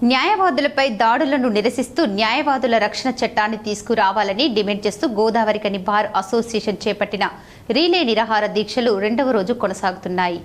న్యాయవాదులపై దాడులను నిరసిస్తూ న్యాయవాదుల రక్షణ చట్టాన్ని తీసుకురావాలని డిమాండ్ చేస్తూ గోదావరికని బార్ అసోసియేషన్ చేపట్టిన రీలే నిరాహార దీక్షలు రెండవ రోజు కొనసాగుతున్నాయి.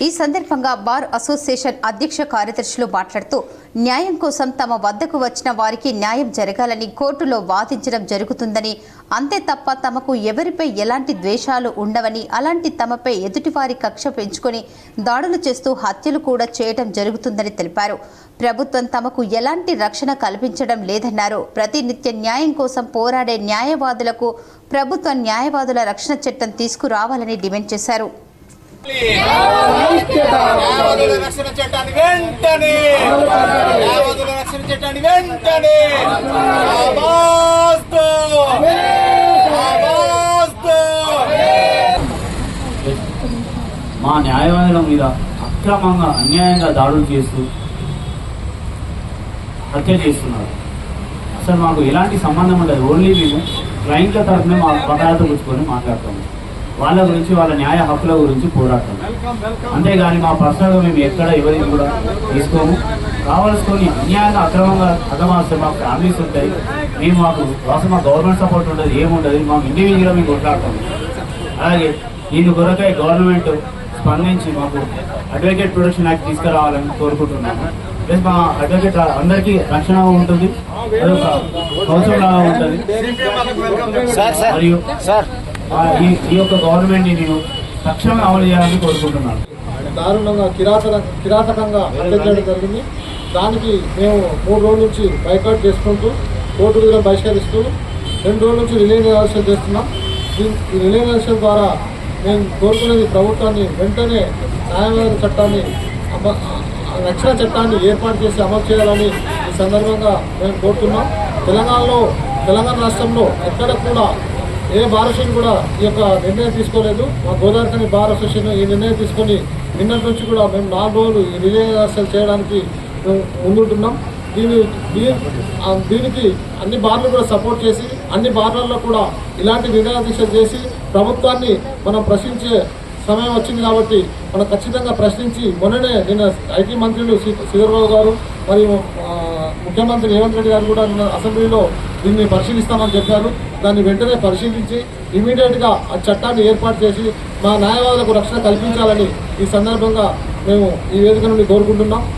ఈ సందర్భంగా బార్ అసోసియేషన్ అధ్యక్ష కార్యదర్శులు మాట్లాడుతూ న్యాయం కోసం తమ వద్దకు వచ్చిన వారికి న్యాయం జరగాలని కోర్టులో వాదించడం జరుగుతుందని, అంతే తప్ప తమకు ఎవరిపై ఎలాంటి ద్వేషాలు ఉండవని, అలాంటి తమపై ఎదుటివారి కక్ష పెంచుకొని దాడులు చేస్తూ హత్యలు కూడా చేయడం జరుగుతుందని తెలిపారు. ప్రభుత్వం తమకు ఎలాంటి రక్షణ కల్పించడం లేదన్నారు. ప్రతినిత్య న్యాయం కోసం పోరాడే న్యాయవాదులకు ప్రభుత్వం న్యాయవాదుల రక్షణ చట్టం తీసుకురావాలని డిమాండ్ చేశారు. రక్షణ చట్టాన్ని వెంటనే మా న్యాయవాదుల మీద అక్రమంగా అన్యాయంగా దాడులు చేస్తూ హత్య చేస్తున్నారు. అసలు మాకు ఎలాంటి సంబంధం ఉండదు. ఓన్లీ మేము క్లయింట్ల తరఫున మా బకాయితో పుచ్చుకొని మాట్లాడతాము. వాళ్ళ గురించి, వాళ్ళ న్యాయ హక్కుల గురించి పోరాడతాం. అంతేగాని మా పర్సనల్గా మేము ఎక్కడ ఎవరికి కూడా తీసుకోము. కావాల్సుకొని అన్యాయంగా అక్రమంగా అర్థమాస్తే మా ఫ్యామిలీస్ ఉంటాయి. మేము మా గవర్నమెంట్ సపోర్ట్ ఉండదు, ఏముండదు. మాకు ఇండివిజువల్గా మేము కొట్లాడతాము. అలాగే దీని కొరకై గవర్నమెంట్ స్పందించి మాకు అడ్వకేట్ ప్రొటెక్షన్ యాక్ట్ తీసుకురావాలని కోరుకుంటున్నాము. ప్లస్ మా అడ్వకేట్ అందరికీ రక్షణ ఉంటుంది, అదొక కౌన్సిల్ లాగా ఉంటుంది. మరియు ఈ యొక్క గవర్నమెంట్ నేను తక్షణమే అమలు చేయాలని కోరుకుంటున్నాను. దారుణంగా కిరాతకంగా హత్య చేయడం జరిగింది. దానికి మేము 3 రోజుల నుంచి బైకాట్ చేసుకుంటూ కోర్టు మీద బహిష్కరిస్తూ 2 రోజుల నుంచి రిలే నిరాశ చేస్తున్నాం. ఈ రిలే నిరాశ ద్వారా మేము కోరుకునేది ప్రభుత్వాన్ని వెంటనే న్యాయవాద చట్టాన్ని రక్షణ చట్టాన్ని ఏర్పాటు చేసి అమలు చేయాలని ఈ సందర్భంగా మేము కోరుతున్నాం. తెలంగాణ రాష్ట్రంలో ఎక్కడ కూడా ఏ బార్ అసోసియేషన్ కూడా ఈ యొక్క నిర్ణయం తీసుకోలేదు. మా గోదావరికని బార్ అసోసియేషన్ ఈ నిర్ణయం తీసుకొని నిన్నటి నుంచి కూడా మేము 4 రోజులు ఈ రిలే నిరాశలు చేయడానికి మేము ముందుంటున్నాం. దీనికి అన్ని బార్లు కూడా సపోర్ట్ చేసి అన్ని బార్లలో కూడా ఇలాంటి నిరాదీక్షలు చేసి ప్రభుత్వాన్ని మనం ప్రశ్నించే సమయం వచ్చింది. కాబట్టి మనం ఖచ్చితంగా ప్రశ్నించి నిన్న ఐటీ మంత్రులు శ్రీధర్బాబు గారు మరియు ముఖ్యమంత్రి రేవంత్ రెడ్డి గారు కూడా నిన్న అసెంబ్లీలో దీన్ని పరిశీలిస్తామని చెప్పారు. దాన్ని వెంటనే పరిశీలించి ఇమీడియట్గా ఆ చట్టాన్ని ఏర్పాటు చేసి మా న్యాయవాదులకు రక్షణ కల్పించాలని ఈ సందర్భంగా మేము ఈ వేదిక నుండి కోరుకుంటున్నాం.